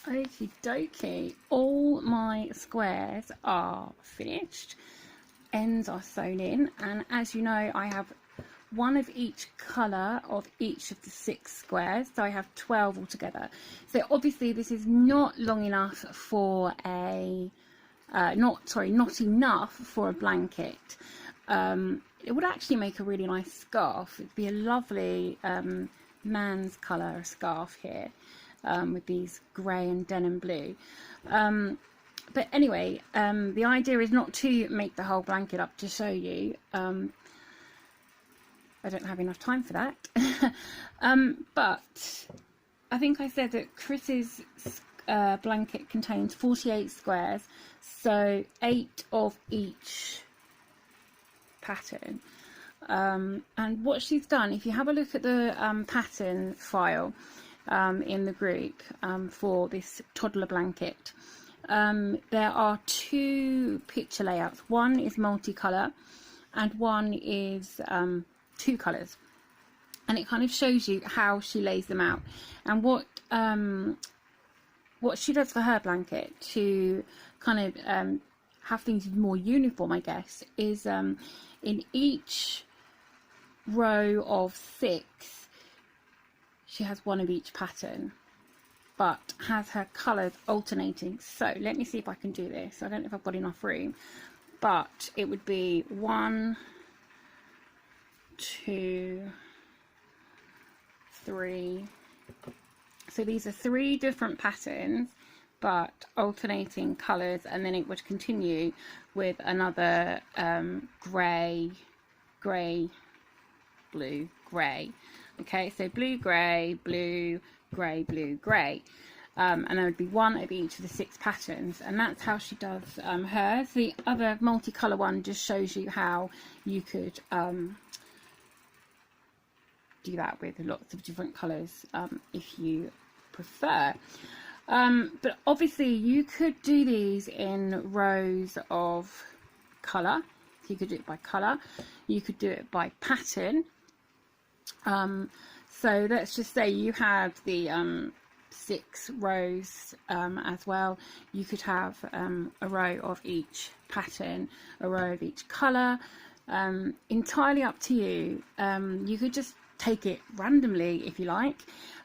Okie dokie, all my squares are finished, ends are sewn in, and as you know I have one of each colour of each of the 6 squares, so I have 12 altogether. So obviously this is not long enough for a not enough for a blanket. It would actually make a really nice scarf. It'd be a lovely man's colour scarf here, with these grey and denim blue. But anyway, the idea is not to make the whole blanket up to show you. I don't have enough time for that. But I think I said that Chris's blanket contains 48 squares, so 8 of each pattern. And what she's done, if you have a look at the pattern file in the group for this toddler blanket, there are 2 picture layouts. One is multicolour and one is 2 colours, and it kind of shows you how she lays them out. And what she does for her blanket to kind of have things more uniform, I guess, is in each row of 6 she has one of each pattern, but has her colours alternating. So let me see if I can do this. I don't know if I've got enough room, but it would be 1, 2, 3. So these are 3 different patterns but alternating colours, and then it would continue with another grey, grey, blue, grey. Okay, so blue, grey, blue, grey, blue, grey. And there would be 1 of each of the 6 patterns, and that's how she does hers. The other multicolour one just shows you how you could do that with lots of different colours if you prefer. But obviously you could do these in rows of colour. So you could do it by colour, you could do it by pattern. So let's just say you have the 6 rows as well. You could have a row of each pattern, a row of each colour, entirely up to you. You could just take it randomly if you like.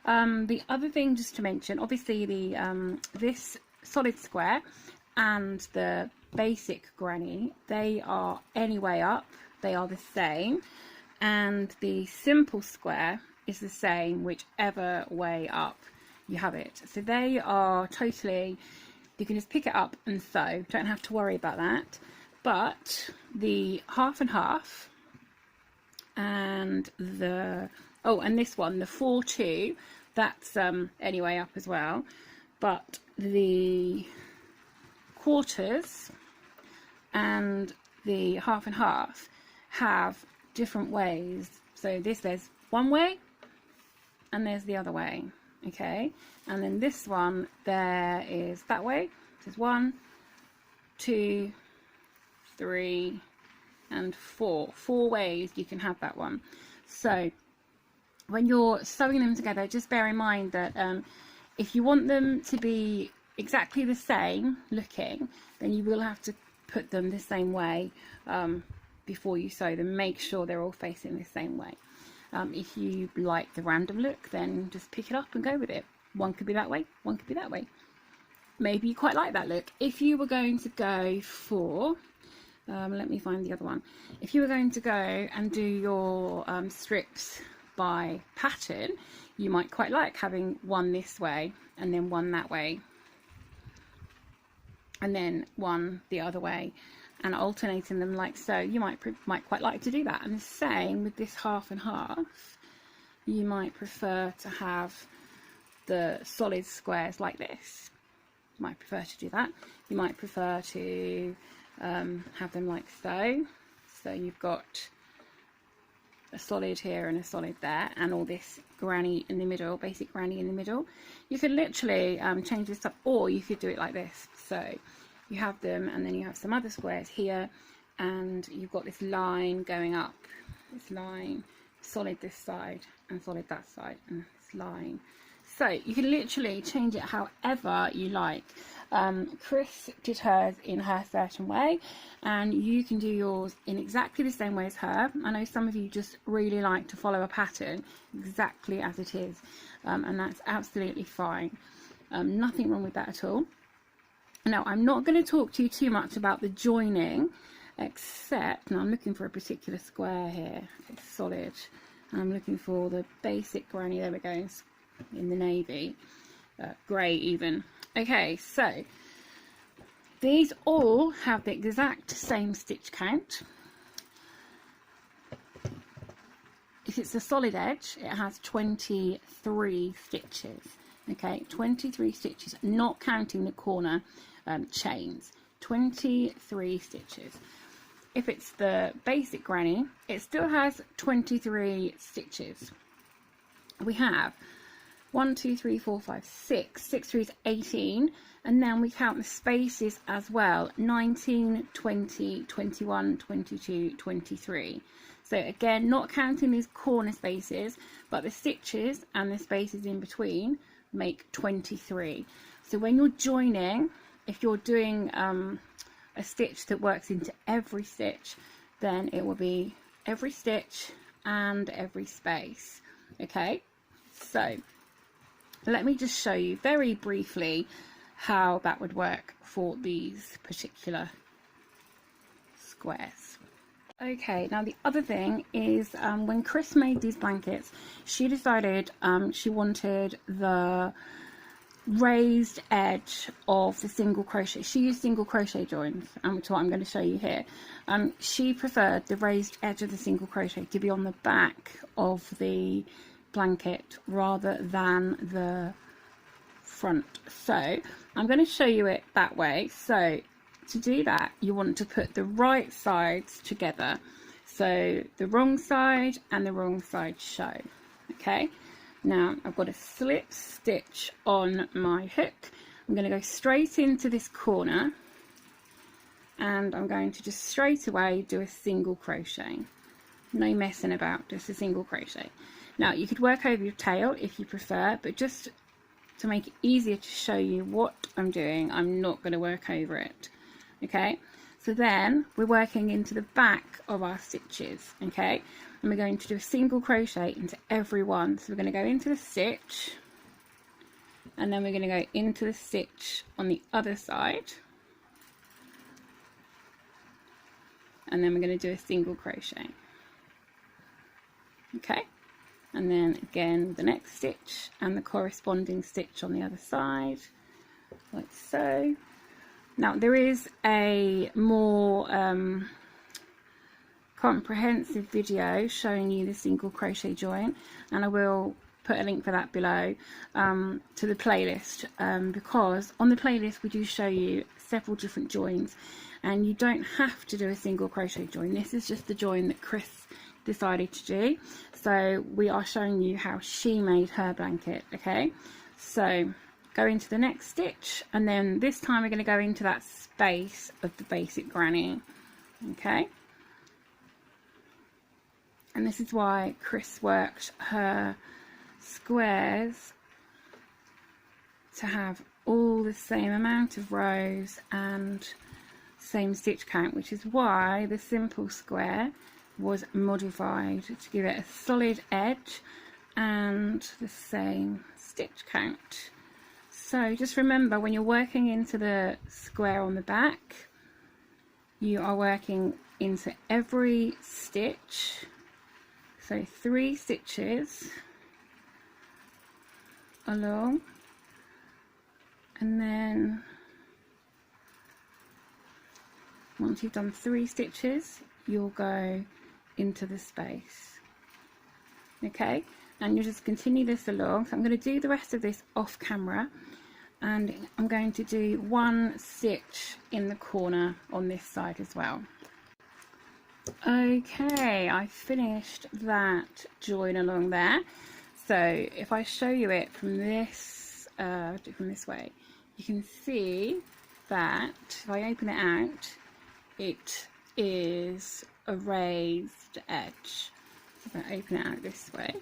The other thing just to mention, obviously the this solid square and the basic granny, they are any way up, they are the same, and the simple square is the same whichever way up you have it. So they are totally, you can just pick it up and sew, don't have to worry about that. But the half and half and the and this one, the 4-2, that's anyway up as well, but the quarters and the half and half have different ways. So there's one way and there's the other way, okay, and then this one there is that way. There's 1, 2, 3 and 4 ways you can have that one. So when you're sewing them together, just bear in mind that if you want them to be exactly the same looking, then you will have to put them the same way before you sew them. Make sure they're all facing the same way. If you like the random look, then just pick it up and go with it. One could be that way, one could be that way. Maybe you quite like that look. If you were going to go for let me find the other one. If you were going to go and do your strips by pattern, you might quite like having one this way and then one that way and then one the other way, and alternating them like so. You might quite like to do that. And the same with this half and half. You might prefer to have the solid squares like this. You might prefer to do that. You might prefer to have them like so. So you've got a solid here and a solid there, and all this granny in the middle, basic granny in the middle. You could literally change this up, or you could do it like this. So you have them, and then you have some other squares here, and you've got this line going up, this line, solid this side and solid that side, and this line. So you can literally change it however you like. Chris did hers in her certain way, and you can do yours in exactly the same way as her. I know some of you just really like to follow a pattern exactly as it is, and that's absolutely fine. Nothing wrong with that at all. Now, I'm not going to talk to you too much about the joining, except, now I'm looking for a particular square here. It's solid. I'm looking for the basic granny. There we go, in the navy, grey even. Okay, so these all have the exact same stitch count. If it's a solid edge, it has 23 stitches. Okay, 23 stitches, not counting the corner chains. 23 stitches. If it's the basic granny, it still has 23 stitches. We have 1, 2, 3, 4, 5, 6. 6 through is 18, and then we count the spaces as well. 19, 20, 21, 22, 23. So again, not counting these corner spaces, but the stitches and the spaces in between make 23. So when you're joining, if you're doing a stitch that works into every stitch, then it will be every stitch and every space. Okay, so let me just show you very briefly how that would work for these particular squares. Okay, now the other thing is when Chris made these blankets, she decided she wanted the raised edge of the single crochet. She used single crochet joins, which is what I'm going to show you here. She preferred the raised edge of the single crochet to be on the back of the blanket rather than the front. So I'm going to show you it that way. So to do that, you want to put the right sides together, so the wrong side and the wrong side show. Okay, now I've got a slip stitch on my hook. I'm going to go straight into this corner, and I'm going to just straight away do a single crochet. No messing about, just a single crochet. Now you could work over your tail if you prefer, but just to make it easier to show you what I'm doing, I'm not going to work over it. Okay, so then we're working into the back of our stitches. Okay, and we're going to do a single crochet into every one. So we're going to go into the stitch, and then we're going to go into the stitch on the other side, and then we're going to do a single crochet. Okay, and then again the next stitch and the corresponding stitch on the other side, like so. Now there is a more comprehensive video showing you the single crochet join, and I will put a link for that below to the playlist, because on the playlist we do show you several different joins, and you don't have to do a single crochet join. This is just the join that Chris decided to do, so we are showing you how she made her blanket. Okay, so go into the next stitch, and then this time we're going to go into that space of the basic granny. Okay, and this is why Chris worked her squares to have all the same amount of rows and same stitch count, which is why the simple square was modified to give it a solid edge and the same stitch count. So just remember, when you're working into the square on the back, you are working into every stitch, so 3 stitches along, and then once you've done 3 stitches, you'll go into the space. Okay, and you just continue this along. So I'm going to do the rest of this off camera, and I'm going to do 1 stitch in the corner on this side as well. Okay, I finished that join along there. So if I show you it from this way, you can see that if I open it out, it is a raised edge. So if I open it out this way,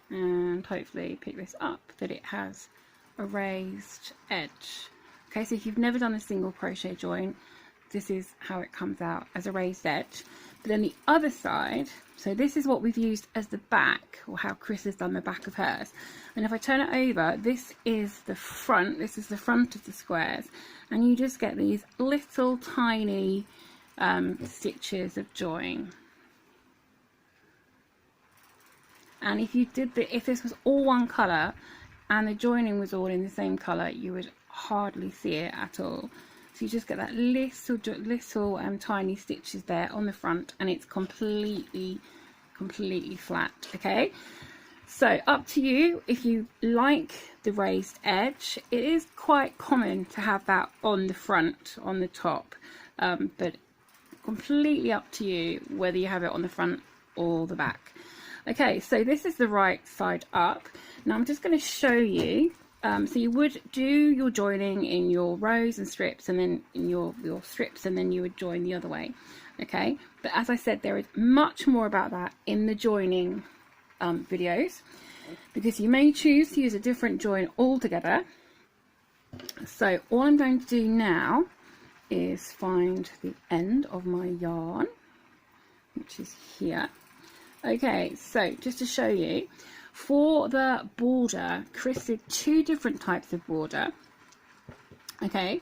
and hopefully pick this up, that it has a raised edge. Okay, so if you've never done a single crochet joint, this is how it comes out, as a raised edge. But then the other side, so this is what we've used as the back, or how Chris has done the back of hers. And if I turn it over, this is the front, this is the front of the squares, and you just get these little tiny stitches of join. And if you did if this was all one colour and the joining was all in the same colour, you would hardly see it at all. So you just get that little tiny stitches there on the front, and it's completely flat. Okay, so up to you if you like the raised edge. It is quite common to have that on the front, on the top, but completely up to you whether you have it on the front or the back. Okay, so this is the right side up. Now I'm just going to show you. So you would do your joining in your rows and strips, and then in your strips, and then you would join the other way. Okay, but as I said, there is much more about that in the joining videos, because you may choose to use a different join altogether. So all I'm going to do now is find the end of my yarn, which is here. Okay, so just to show you, for the border, Chris did 2 different types of border. Okay,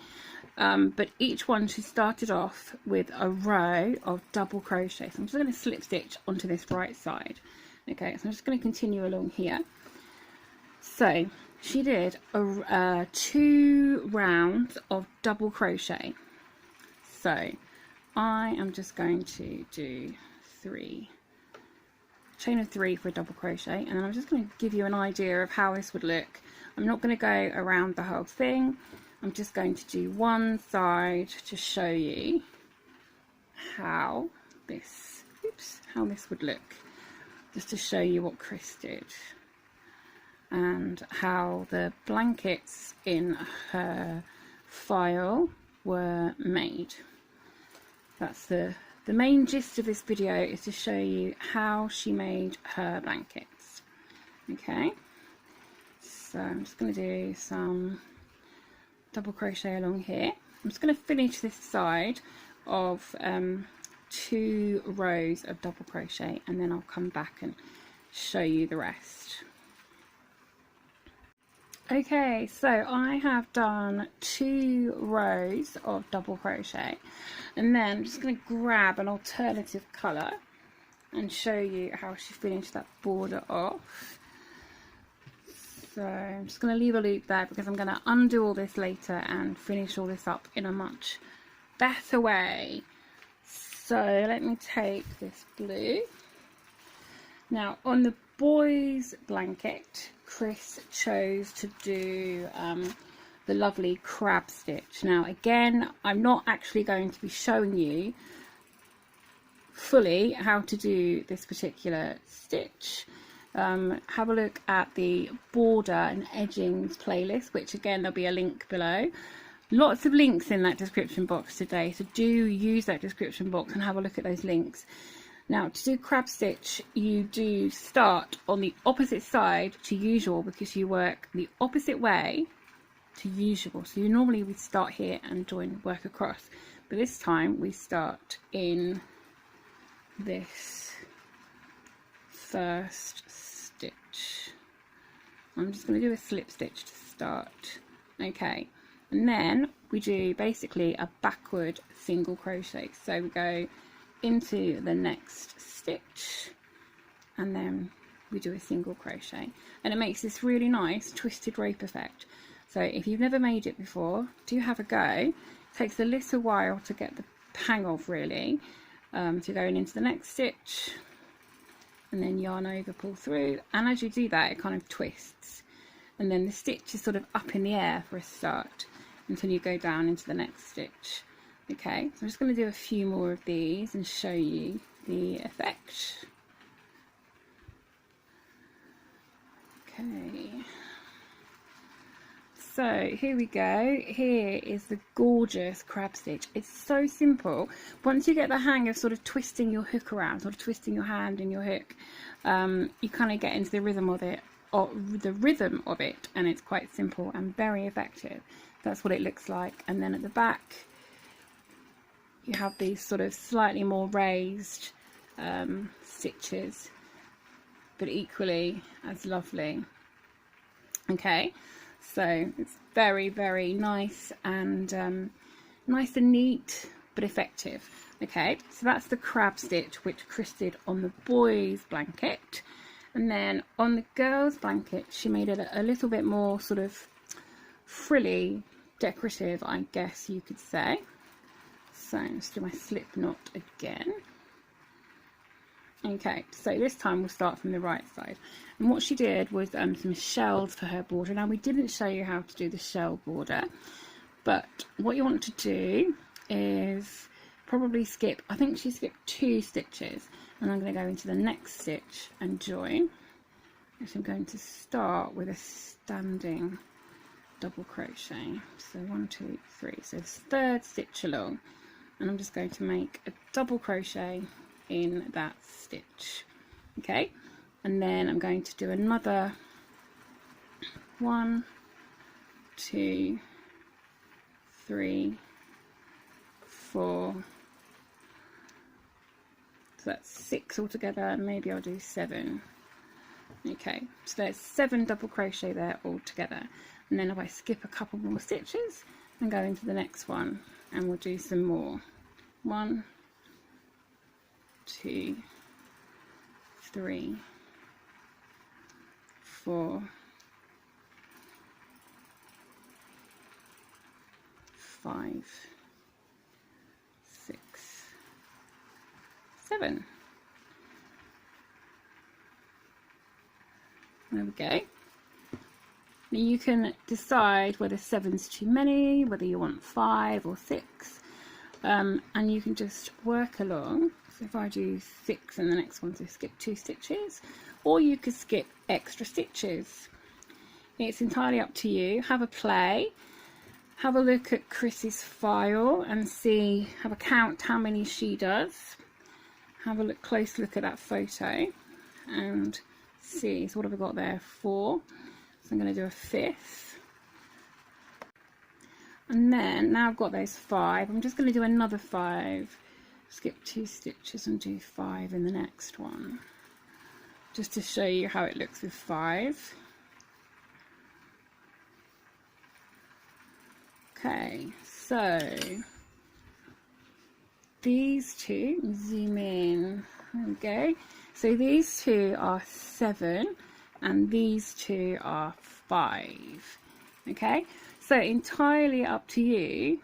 but each one she started off with a row of double crochet. So I'm just going to slip stitch onto this right side. Okay, so I'm just going to continue along here. So she did 2 rounds of double crochet. So I am just going to do 3. Chain of 3 for a double crochet, and then I'm just going to give you an idea of how this would look. I'm not going to go around the whole thing. I'm just going to do one side to show you how this would look, just to show you what Chris did and how the blankets in her file were made. That's the main gist of this video, is to show you how she made her blankets. Okay, so I'm just going to do some double crochet along here. I'm just going to finish this side of 2 rows of double crochet, and then I'll come back and show you the rest. Okay, so I have done 2 rows of double crochet, and then I'm just going to grab an alternative colour and show you how she finished that border off. So I'm just going to leave a loop there, because I'm going to undo all this later and finish all this up in a much better way. So let me take this blue. Now on the boys' blanket, Chris chose to do the lovely crab stitch. Now again, I'm not actually going to be showing you fully how to do this particular stitch. Have a look at the border and edgings playlist, which again there'll be a link below. Lots of links in that description box today, so do use that description box and have a look at those links. Now to do crab stitch, you do start on the opposite side to usual, because you work the opposite way to usual. So you normally would start here and work across, but this time we start in this first stitch. I'm just going to do a slip stitch to start. Okay, and then we do basically a backward single crochet. So we go into the next stitch, and then we do a single crochet, and it makes this really nice twisted rope effect. So if you've never made it before, do have a go. It takes a little while to get the hang of, really, to going into the next stitch, and then yarn over, pull through, and as you do that it kind of twists, and then the stitch is sort of up in the air for a start until you go down into the next stitch. Okay, so I'm just going to do a few more of these and show you the effect. Okay, So here we go. Here is the gorgeous crab stitch. It's so simple. Once you get the hang of sort of twisting your hook around, sort of twisting your hand in your hook, you kind of get into the rhythm of it, and it's quite simple and very effective. That's what it looks like. And then at the back, you have these sort of slightly more raised stitches, but equally as lovely. Okay. So it's very, very nice and neat, but effective. Okay, so that's the crab stitch, which Chris did on the boys' blanket. And then on the girls' blanket, she made it a little bit more sort of frilly, decorative, I guess you could say. So let's do my slip knot again. Okay, so this time we'll start from the right side. And what she did was some shells for her border. Now, we didn't show you how to do the shell border, but what you want to do is probably skip, I think she skipped 2 stitches, and I'm going to go into the next stitch and join. So I'm going to start with a standing double crochet. So 1, 2, 3. So it's 3rd stitch along, and I'm just going to make a double crochet in that stitch. Okay, and then I'm going to do another 1, 2, 3, 4, so that's 6 altogether. Maybe I'll do 7. Okay, so there's 7 double crochet there all together. And then if I skip a couple more stitches and go into the next one, and we'll do some more. 1, 2, 3, 4, 5, 6, 7. There we go. Now you can decide whether 7's too many, whether you want 5 or 6, and you can just work along. So if I do 6 and the next one, so skip 2 stitches, or you could skip extra stitches. It's entirely up to you. Have a play, have a look at Chris's file and see, have a count how many she does. Have a close look at that photo and see. So what have I got there? 4. So I'm going to do a 5th. And then now I've got those 5. I'm just going to do another 5. Skip 2 stitches and do 5 in the next one, just to show you how it looks with 5. Okay, so these two, zoom in, there we go. So these two are 7 and these two are 5. Okay, so entirely up to you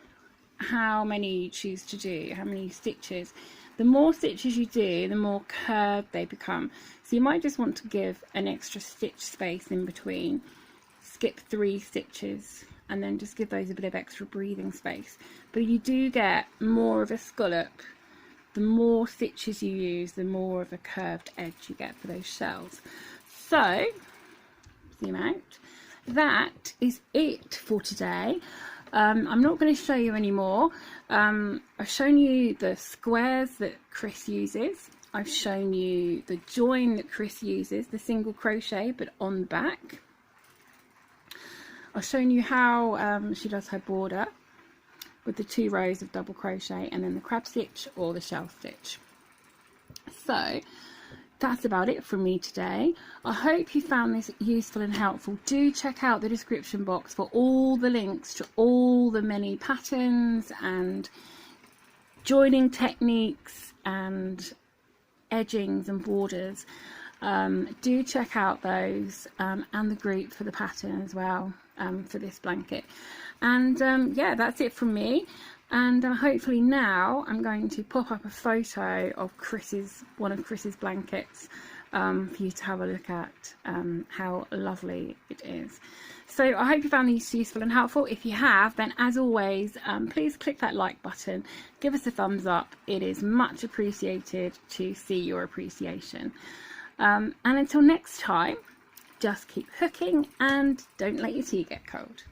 how many you choose to do, how many stitches. The more stitches you do, the more curved they become. So you might just want to give an extra stitch space in between, skip 3 stitches, and then just give those a bit of extra breathing space. But you do get more of a scallop. The more stitches you use, the more of a curved edge you get for those shells. So, zoom out. That is it for today. I'm not going to show you anymore. I've shown you the squares that Chris uses. I've shown you the join that Chris uses, the single crochet but on the back. I've shown you how she does her border with the 2 rows of double crochet and then the crab stitch or the shell stitch. So that's about it from me today. I hope you found this useful and helpful. Do check out the description box for all the links to all the many patterns and joining techniques and edgings and borders. Do check out those and the group for the pattern as well, for this blanket. And yeah, that's it from me. And hopefully now I'm going to pop up a photo of one of Chris's blankets for you to have a look at how lovely it is. So I hope you found these useful and helpful. If you have, then as always, please click that like button, give us a thumbs up. It is much appreciated to see your appreciation. And until next time, just keep hooking and don't let your tea get cold.